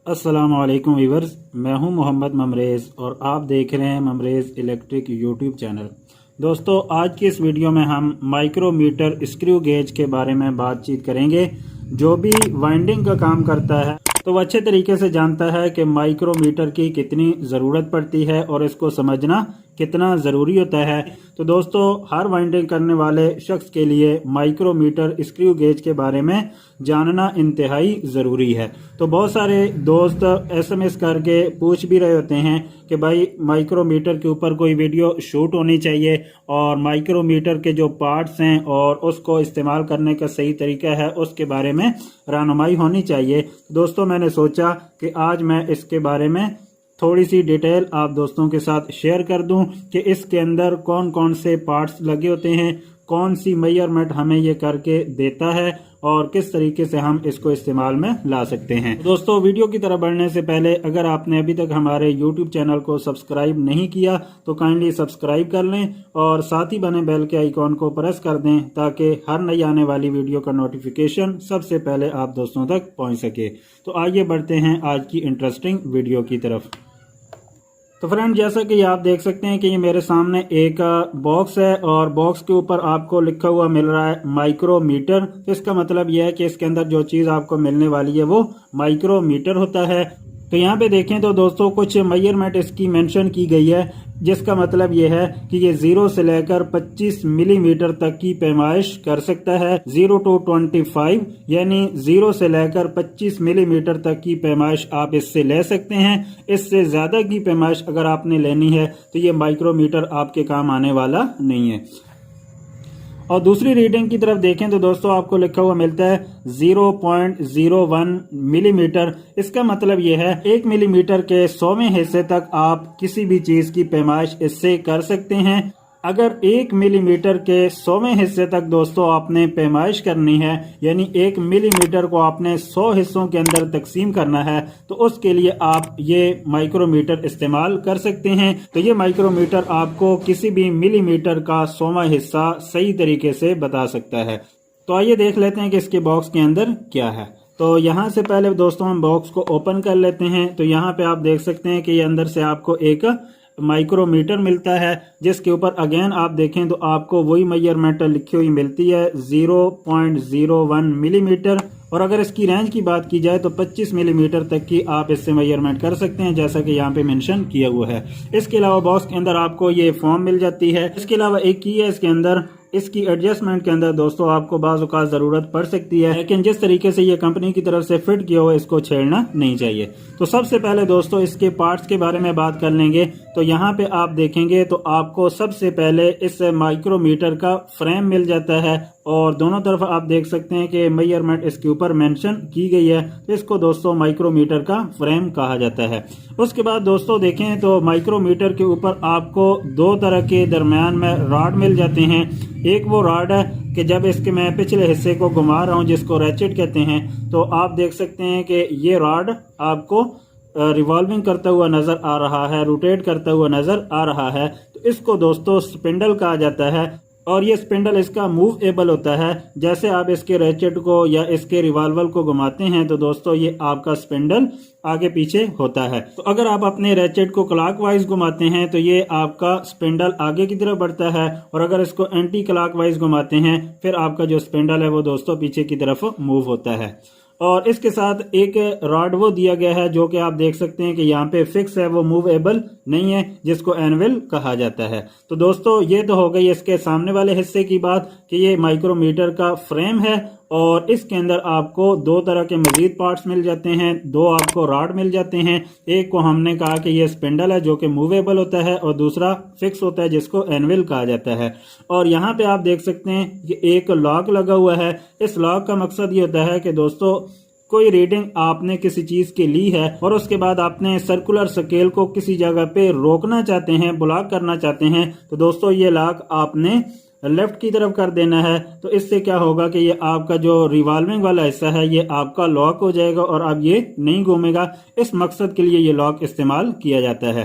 अस्सलाम वालेकुम वीवर्स, मैं हूं मोहम्मद ममरेज़ और आप देख रहे हैं ममरेज़ इलेक्ट्रिक यूट्यूब चैनल। दोस्तों, आज की इस वीडियो में हम माइक्रोमीटर स्क्रू गेज के बारे में बातचीत करेंगे। जो भी वाइंडिंग का काम करता है तो वो अच्छे तरीके से जानता है कि माइक्रोमीटर की कितनी ज़रूरत पड़ती है और इसको समझना कितना ज़रूरी होता है। तो दोस्तों, हर वाइंडिंग करने वाले शख्स के लिए माइक्रोमीटर स्क्रू गेज के बारे में जानना इंतहाई ज़रूरी है। तो बहुत सारे दोस्त एसएमएस करके पूछ भी रहे होते हैं कि भाई माइक्रोमीटर के ऊपर कोई वीडियो शूट होनी चाहिए और माइक्रोमीटर के जो पार्ट्स हैं और उसको इस्तेमाल करने का सही तरीका है उसके बारे में रहनुमाई होनी चाहिए। दोस्तों, मैंने सोचा कि आज मैं इसके बारे में थोड़ी सी डिटेल आप दोस्तों के साथ शेयर कर दूं कि इसके अंदर कौन कौन से पार्ट्स लगे होते हैं, कौन सी मेजरमेंट हमें ये करके देता है और किस तरीके से हम इसको इस्तेमाल में ला सकते हैं। दोस्तों, वीडियो की तरफ बढ़ने से पहले अगर आपने अभी तक हमारे YouTube चैनल को सब्सक्राइब नहीं किया तो काइंडली सब्सक्राइब कर लें और साथ ही बने बेल के आइकॉन को प्रेस कर दें ताकि हर नई आने वाली वीडियो का नोटिफिकेशन सबसे पहले आप दोस्तों तक पहुंच सके। तो आइए बढ़ते हैं आज की इंटरेस्टिंग वीडियो की तरफ। तो फ्रेंड, जैसा कि आप देख सकते हैं कि ये मेरे सामने एक बॉक्स है और बॉक्स के ऊपर आपको लिखा हुआ मिल रहा है माइक्रोमीटर। तो इसका मतलब यह है कि इसके अंदर जो चीज़ आपको मिलने वाली है वो माइक्रोमीटर होता है। तो यहाँ पे देखें तो दोस्तों कुछ मेजरमेंट इसकी मेंशन की गई है, जिसका मतलब ये है कि ये 0 से लेकर 25 मिलीमीटर तक की पैमाइश कर सकता है। 0 to 25 यानी 0 से लेकर 25 मिलीमीटर तक की पैमाइश आप इससे ले सकते हैं। इससे ज्यादा की पैमाइश अगर आपने लेनी है तो ये माइक्रोमीटर आपके काम आने वाला नहीं है। और दूसरी रीडिंग की तरफ देखें तो दोस्तों आपको लिखा हुआ मिलता है 0.01 मिलीमीटर। इसका मतलब यह है 1 मिलीमीटर के 100वें हिस्से तक आप किसी भी चीज की पैमाइश इससे कर सकते हैं। अगर 1 मिलीमीटर के 100वें हिस्से तक दोस्तों आपने पैमाइश करनी है, यानी 1 मिलीमीटर को आपने 100 हिस्सों के अंदर तकसीम करना है, तो उसके लिए आप ये माइक्रोमीटर इस्तेमाल कर सकते हैं। तो ये माइक्रोमीटर आपको किसी भी मिलीमीटर का 100वां हिस्सा सही तरीके से बता सकता है। तो आइए देख लेते हैं कि इसके बॉक्स के अंदर क्या है। तो यहाँ से पहले दोस्तों हम बॉक्स को ओपन कर लेते हैं। तो यहाँ पे आप देख सकते हैं कि ये अंदर से आपको एक माइक्रोमीटर मिलता है, जिसके ऊपर अगेन आप देखें तो आपको वही मेजरमेंट लिखी हुई मिलती है 0.01 मिलीमीटर। और अगर इसकी रेंज की बात की जाए तो 25 मिलीमीटर तक की आप इससे मेजरमेंट कर सकते हैं, जैसा कि यहाँ पे मेंशन किया हुआ है। इसके अलावा बॉक्स के अंदर आपको ये फॉर्म मिल जाती है। इसके अलावा एक की है इसके अंदर, इसकी एडजस्टमेंट के अंदर दोस्तों आपको बाज़ औक़ात ज़रूरत पड़ सकती है, लेकिन जिस तरीके से ये कंपनी की तरफ से फिट किया हुआ है इसको छेड़ना नहीं चाहिए। तो सबसे पहले दोस्तों इसके पार्ट्स के बारे में बात कर लेंगे। तो यहाँ पे आप देखेंगे तो आपको सबसे पहले इस माइक्रोमीटर का फ्रेम मिल जाता है और दोनों तरफ आप देख सकते हैं कि मेजरमेंट इसके ऊपर मेंशन की गई है। तो इसको दोस्तों माइक्रोमीटर का फ्रेम कहा जाता है। उसके बाद दोस्तों देखें तो माइक्रोमीटर के ऊपर आपको दो तरह के दरमियान में रॉड मिल जाते हैं। एक वो रॉड है कि जब इसके मैं पिछले हिस्से को घुमा रहा हूं जिसको रैचेट कहते हैं, तो आप देख सकते हैं कि ये रॉड आपको रिवॉल्विंग करता हुआ नजर आ रहा है, रोटेट करता हुआ नजर आ रहा है। तो इसको दोस्तों स्पिंडल कहा जाता है और ये स्पिंडल इसका मूवेबल होता है। जैसे आप इसके रैचेट को या इसके रिवॉल्वर को घुमाते हैं तो दोस्तों ये आपका स्पिंडल आगे पीछे होता है। तो अगर आप अपने रैचेट को क्लॉकवाइज घुमाते हैं तो ये आपका स्पिंडल आगे की तरफ बढ़ता है, और अगर इसको एंटी क्लॉकवाइज घुमाते हैं फिर आपका जो स्पिंडल है वो दोस्तों पीछे की तरफ मूव होता है। और इसके साथ एक रॉड वो दिया गया है जो कि आप देख सकते हैं कि यहाँ पे फिक्स है, वो मूवेबल नहीं है, जिसको एनविल कहा जाता है। तो दोस्तों ये तो हो गई इसके सामने वाले हिस्से की बात कि ये माइक्रोमीटर का फ्रेम है और इसके अंदर आपको दो तरह के मजीद पार्ट्स मिल जाते हैं, दो आपको रॉड मिल जाते हैं। एक को हमने कहा कि ये स्पिंडल है जो कि मूवेबल होता है और दूसरा फिक्स होता है जिसको एनविल कहा जाता है। और यहाँ पे आप देख सकते हैं कि एक लॉक लगा हुआ है। इस लॉक का मकसद ये होता है कि दोस्तों कोई रीडिंग आपने किसी चीज की ली है और उसके बाद आपने सर्कुलर स्केल को किसी जगह पे रोकना चाहते हैं, ब्लॉक करना चाहते हैं, तो दोस्तों ये लॉक आपने लेफ्ट की तरफ कर देना है। तो इससे क्या होगा कि ये आपका जो रिवॉल्विंग वाला हिस्सा है ये आपका लॉक हो जाएगा और अब ये नहीं घूमेगा। इस मकसद के लिए ये लॉक इस्तेमाल किया जाता है।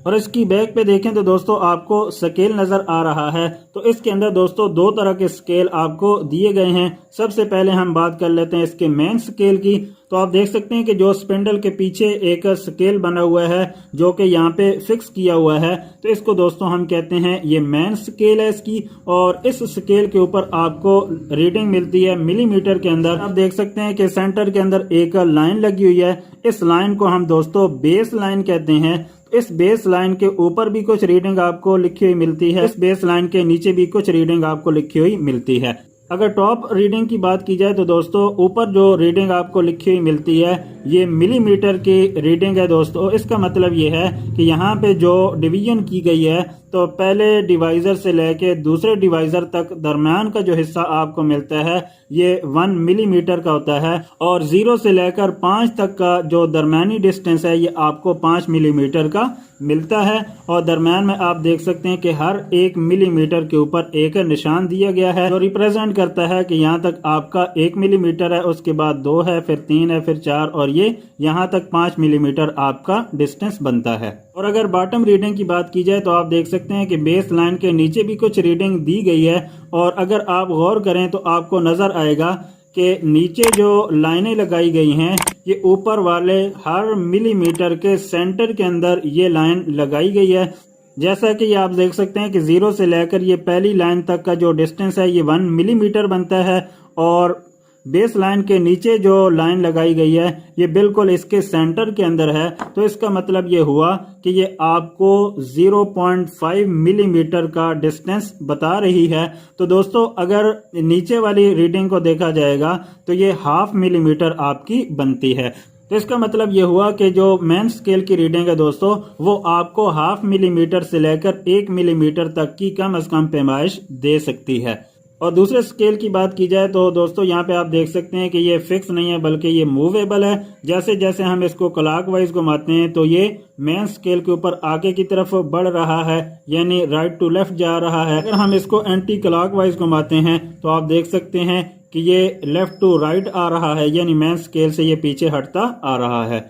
और इसकी बैक पे देखें तो दोस्तों आपको स्केल नजर आ रहा है। तो इसके अंदर दोस्तों दो तरह के स्केल आपको दिए गए हैं। सबसे पहले हम बात कर लेते हैं इसके मेन स्केल की। तो आप देख सकते हैं कि जो स्पिंडल के पीछे एक स्केल बना हुआ है जो कि यहाँ पे फिक्स किया हुआ है, तो इसको दोस्तों हम कहते हैं ये मेन स्केल है इसकी। और इस स्केल के ऊपर आपको रीडिंग मिलती है मिलीमीटर के अंदर। आप देख सकते हैं कि सेंटर के अंदर एक लाइन लगी हुई है। इस लाइन को हम दोस्तों बेस लाइन कहते हैं। इस बेस लाइन के ऊपर भी कुछ रीडिंग आपको लिखी हुई मिलती है, इस बेस लाइन के नीचे भी कुछ रीडिंग आपको लिखी हुई मिलती है। अगर टॉप रीडिंग की बात की जाए तो दोस्तों ऊपर जो रीडिंग आपको लिखी हुई मिलती है ये मिलीमीटर की रीडिंग है दोस्तों। इसका मतलब ये है कि यहाँ पे जो डिवीजन की गई है तो पहले डिवाइजर से लेके दूसरे डिवाइजर तक दरम्यान का जो हिस्सा आपको मिलता है ये 1 मिलीमीटर का होता है। और 0 से लेकर 5 तक का जो दरम्यानी डिस्टेंस है ये आपको 5 मिलीमीटर का मिलता है। और दरम्यान में आप देख सकते हैं कि हर 1 मिलीमीटर के ऊपर एक निशान दिया गया है जो रिप्रेजेंट करता है कि यहाँ तक आपका 1 मिलीमीटर है, उसके बाद 2 है, फिर 3 है, फिर 4 और ये यहाँ तक 5 मिलीमीटर आपका डिस्टेंस बनता है। और अगर बॉटम रीडिंग की बात की जाए तो आप देख सकते हैं कि बेस लाइन के नीचे भी कुछ रीडिंग दी गई है। और अगर आप गौर करें तो आपको नजर आएगा कि नीचे जो लाइनें लगाई गई हैं ये ऊपर वाले हर मिलीमीटर के सेंटर के अंदर ये लाइन लगाई गई है। जैसा कि ये आप देख सकते हैं कि 0 से लेकर ये पहली लाइन तक का जो डिस्टेंस है ये 1 मिलीमीटर बनता है। और बेस लाइन के नीचे जो लाइन लगाई गई है ये बिल्कुल इसके सेंटर के अंदर है। तो इसका मतलब ये हुआ कि ये आपको 0.5 मिलीमीटर का डिस्टेंस बता रही है। तो दोस्तों अगर नीचे वाली रीडिंग को देखा जाएगा तो ये 0.5 मिलीमीटर आपकी बनती है। तो इसका मतलब ये हुआ कि जो मेन स्केल की रीडिंग है दोस्तों वो आपको 0.5 मिलीमीटर से लेकर 1 मिलीमीटर तक की कम से कम पैमाइश दे सकती है। और दूसरे स्केल की बात की जाए तो दोस्तों यहाँ पे आप देख सकते हैं कि ये फिक्स नहीं है बल्कि ये मूवेबल है। जैसे जैसे हम इसको क्लॉकवाइज घुमाते हैं तो ये मेन स्केल के ऊपर आगे की तरफ बढ़ रहा है, यानी राइट टू लेफ्ट जा रहा है। अगर हम इसको एंटी क्लॉकवाइज घुमाते हैं तो आप देख सकते हैं कि ये लेफ्ट टू राइट आ रहा है, यानी मेन स्केल से ये पीछे हटता आ रहा है।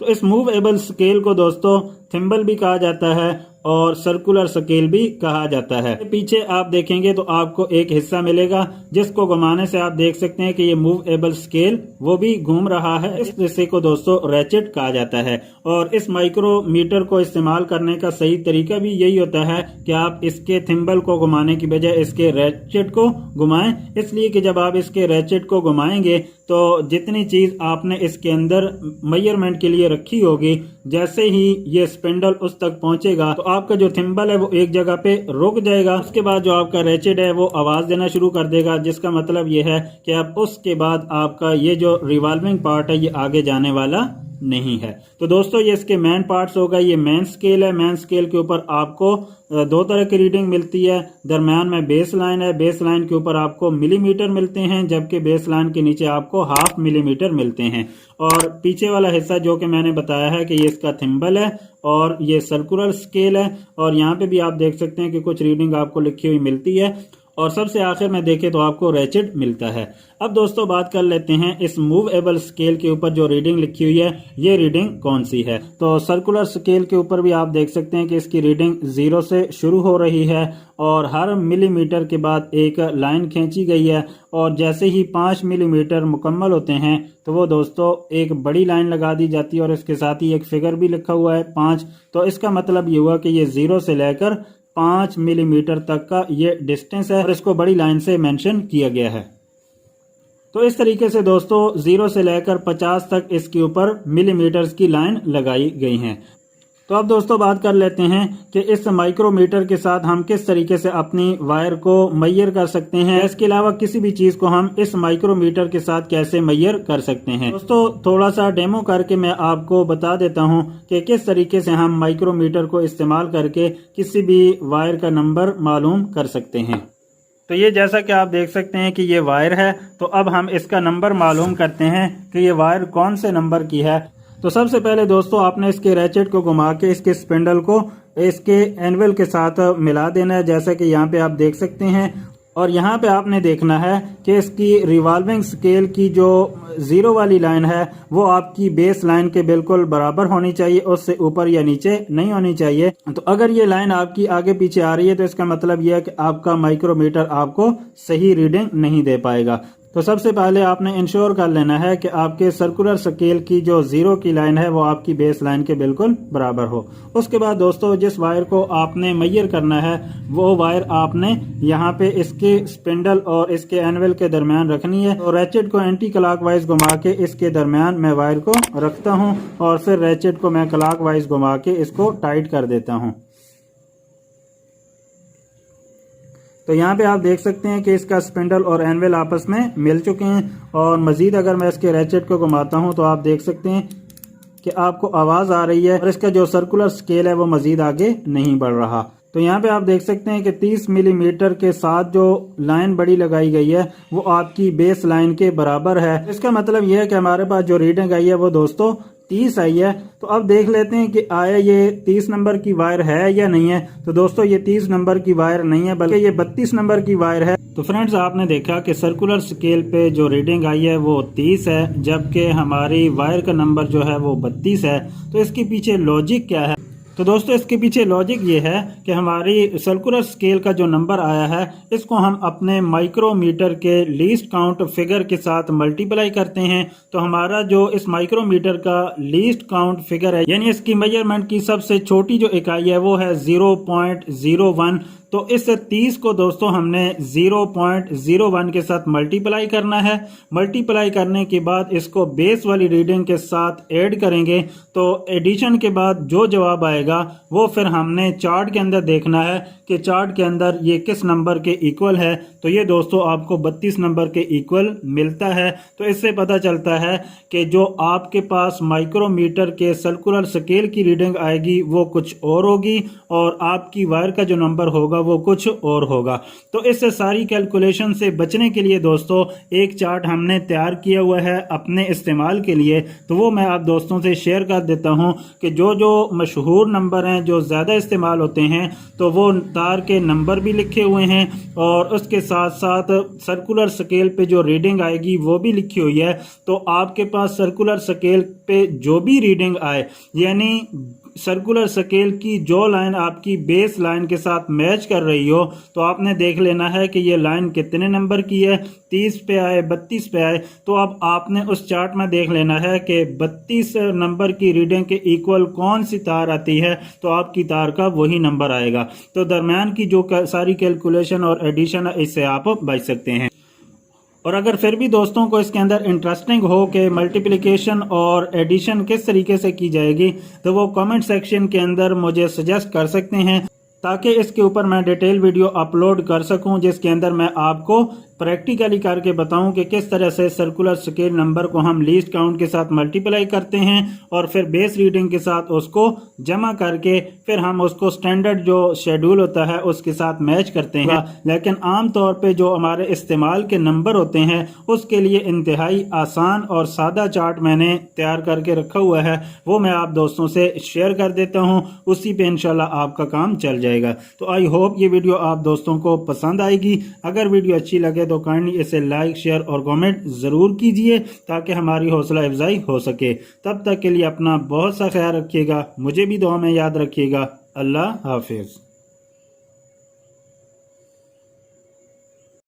तो इस मूवेबल स्केल को दोस्तों थिम्बल भी कहा जाता है और सर्कुलर स्केल भी कहा जाता है। पीछे आप देखेंगे तो आपको एक हिस्सा मिलेगा जिसको घुमाने से आप देख सकते हैं कि ये मूवेबल स्केल वो भी घूम रहा है। इस हिस्से को दोस्तों रैचेट कहा जाता है। और इस माइक्रोमीटर को इस्तेमाल करने का सही तरीका भी यही होता है कि आप इसके थिम्बल को घुमाने की बजाय इसके रैचेट को घुमाएं। इसलिए कि जब आप इसके रैचेट को घुमाएंगे तो जितनी चीज आपने इसके अंदर मेजरमेंट के लिए रखी होगी, जैसे ही ये स्पिंडल उस तक पहुंचेगा तो आपका जो थिम्बल है वो एक जगह पे रुक जाएगा। उसके बाद जो आपका रैचेट है वो आवाज देना शुरू कर देगा, जिसका मतलब ये है कि अब उसके बाद आपका ये जो रिवॉल्विंग पार्ट है ये आगे जाने वाला नहीं है। तो दोस्तों ये इसके मेन पार्ट्स होगा। ये मेन स्केल है। मेन स्केल के ऊपर आपको दो तरह की रीडिंग मिलती है। दरम्यान में बेस लाइन है। बेस लाइन के ऊपर आपको मिलीमीटर मिलते हैं, जबकि बेस लाइन के नीचे आपको 0.5 मिलीमीटर मिलते हैं। और पीछे वाला हिस्सा जो कि मैंने बताया है कि ये इसका थिम्बल है और ये सर्कुलर स्केल है। और यहाँ पे भी आप देख सकते हैं कि कुछ रीडिंग आपको लिखी हुई मिलती है। और सबसे आखिर में देखें तो आपको रैचेट मिलता है। अब दोस्तों बात कर लेते हैं इस मूवेबल स्केल के ऊपर जो रीडिंग लिखी हुई है ये रीडिंग कौन सी है। तो सर्कुलर स्केल के ऊपर भी आप देख सकते हैं कि इसकी रीडिंग 0 से शुरू हो रही है और हर मिलीमीटर के बाद एक लाइन खींची गई है। और जैसे ही 5 मिलीमीटर मुकम्मल होते हैं तो वो दोस्तों एक बड़ी लाइन लगा दी जाती है और इसके साथ ही एक फिगर भी लिखा हुआ है 5। तो इसका मतलब ये हुआ कि ये 0 से लेकर 5 मिलीमीटर तक का ये डिस्टेंस है और इसको बड़ी लाइन से मेंशन किया गया है। तो इस तरीके से दोस्तों 0 से लेकर 50 तक इसके ऊपर मिलीमीटर्स की लाइन लगाई गई हैं। तो अब दोस्तों बात कर लेते हैं कि इस माइक्रोमीटर के साथ हम किस तरीके से अपनी वायर को मेजर कर सकते हैं। इसके अलावा किसी भी चीज को हम इस माइक्रोमीटर के साथ कैसे मेजर कर सकते हैं। दोस्तों थोड़ा सा डेमो करके मैं आपको बता देता हूं कि किस तरीके से हम माइक्रोमीटर को इस्तेमाल करके किसी भी वायर का नंबर मालूम कर सकते हैं। तो ये जैसा कि आप देख सकते हैं कि ये वायर है। तो अब हम इसका नंबर मालूम करते हैं कि ये वायर कौन से नंबर की है। तो सबसे पहले दोस्तों आपने इसके रैचेट को घुमा के इसके स्पिंडल को इसके एनवल के साथ मिला देना है, जैसा कि यहाँ पे आप देख सकते हैं। और यहाँ पे आपने देखना है कि इसकी रिवॉल्विंग स्केल की जो 0 वाली लाइन है वो आपकी बेस लाइन के बिल्कुल बराबर होनी चाहिए, उससे ऊपर या नीचे नहीं होनी चाहिए। तो अगर ये लाइन आपकी आगे पीछे आ रही है तो इसका मतलब यह है कि आपका माइक्रोमीटर आपको सही रीडिंग नहीं दे पाएगा। तो सबसे पहले आपने इंश्योर कर लेना है कि आपके सर्कुलर स्केल की जो 0 की लाइन है वो आपकी बेस लाइन के बिल्कुल बराबर हो। उसके बाद दोस्तों जिस वायर को आपने मेजर करना है वो वायर आपने यहाँ पे इसके स्पिंडल और इसके एनवेल के दरमियान रखनी है। तो रैचेट को एंटी क्लॉकवाइज घुमा के इसके दरमियान मैं वायर को रखता हूँ और फिर रैचेट को मैं क्लॉकवाइज घुमा के इसको टाइट कर देता हूँ। तो यहाँ पे आप देख सकते हैं कि इसका स्पिंडल और एनवेल आपस में मिल चुके हैं। और मजीद अगर मैं इसके रैचेट को घुमाता हूँ तो आप देख सकते हैं कि आपको आवाज आ रही है और इसका जो सर्कुलर स्केल है वो मजीद आगे नहीं बढ़ रहा। तो यहाँ पे आप देख सकते हैं कि 30 मिलीमीटर के साथ जो लाइन बड़ी लगाई गई है वो आपकी बेस लाइन के बराबर है। इसका मतलब यह है कि हमारे पास जो रीडिंग आई है वो दोस्तों 30 आई है। तो अब देख लेते हैं कि आया ये 30 नंबर की वायर है या नहीं है। तो दोस्तों ये 30 नंबर की वायर नहीं है बल्कि ये 32 नंबर की वायर है। तो फ्रेंड्स आपने देखा कि सर्कुलर स्केल पे जो रीडिंग आई है वो 30 है, जबकि हमारी वायर का नंबर जो है वो 32 है। तो इसके पीछे लॉजिक क्या है? तो दोस्तों इसके पीछे लॉजिक ये है कि हमारी सर्कुलर स्केल का जो नंबर आया है इसको हम अपने माइक्रोमीटर के लीस्ट काउंट फिगर के साथ मल्टीप्लाई करते हैं। तो हमारा जो इस माइक्रोमीटर का लीस्ट काउंट फिगर है यानी इसकी मेजरमेंट की सबसे छोटी जो इकाई है वो है 0.01। तो इस 30 को दोस्तों हमने 0.01 के साथ मल्टीप्लाई करना है। मल्टीप्लाई करने के बाद इसको बेस वाली रीडिंग के साथ ऐड करेंगे। तो एडिशन के बाद जो जवाब आएगा वो फिर हमने चार्ट के अंदर देखना है कि चार्ट के अंदर ये किस नंबर के इक्वल है। तो ये दोस्तों आपको 32 नंबर के इक्वल मिलता है। तो इससे पता चलता है कि जो आपके पास माइक्रोमीटर के सर्कुलर स्केल की रीडिंग आएगी वो कुछ और होगी और आपकी वायर का जो नंबर होगा वो कुछ और होगा। तो इस सारी कैलकुलेशन से बचने के लिए दोस्तों एक चार्ट हमने तैयार किया हुआ है अपने इस्तेमाल के लिए। तो वो मैं आप दोस्तों से शेयर कर देता हूं कि जो जो मशहूर नंबर हैं जो ज़्यादा इस्तेमाल होते हैं तो वो तार के नंबर भी लिखे हुए हैं और उसके साथ साथ सर्कुलर स्केल पे जो रीडिंग आएगी वो भी लिखी हुई है। तो आपके पास सर्कुलर स्केल पे जो भी रीडिंग आए यानी सर्कुलर स्केल की जो लाइन आपकी बेस लाइन के साथ मैच कर रही हो तो आपने देख लेना है कि ये लाइन कितने नंबर की है, 30 पे आए 32 पे आए। तो अब आपने उस चार्ट में देख लेना है कि 32 नंबर की रीडिंग के इक्वल कौन सी तार आती है तो आपकी तार का वही नंबर आएगा। तो दरमियान की जो सारी कैलकुलेशन और एडिशन है इससे आप बच सकते हैं। और अगर फिर भी दोस्तों को इसके अंदर इंटरेस्टिंग हो कि मल्टीप्लिकेशन और एडिशन किस तरीके से की जाएगी तो वो कमेंट सेक्शन के अंदर मुझे सजेस्ट कर सकते हैं ताकि इसके ऊपर मैं डिटेल वीडियो अपलोड कर सकूं जिसके अंदर मैं आपको प्रैक्टिकली करके बताऊं कि किस तरह से सर्कुलर स्केल नंबर को हम लीस्ट काउंट के साथ मल्टीप्लाई करते हैं और फिर बेस रीडिंग के साथ उसको जमा करके फिर हम उसको स्टैंडर्ड जो शेड्यूल होता है उसके साथ मैच करते हैं। लेकिन आम तौर पे जो हमारे इस्तेमाल के नंबर होते हैं उसके लिए इंतहाई आसान और सादा चार्ट मैंने तैयार करके रखा हुआ है, वो मैं आप दोस्तों से शेयर कर देता हूँ। उसी पे इंशाल्लाह आपका काम चल जाएगा। तो आई होप ये वीडियो आप दोस्तों को पसंद आएगी। अगर वीडियो अच्छी लगे तो काइंडली इसे लाइक शेयर और कमेंट जरूर कीजिए ताकि हमारी हौसला अफजाई हो सके। तब तक के लिए अपना बहुत सा ख्याल रखिएगा, मुझे भी दुआ में याद रखिएगा। अल्लाह हाफिज।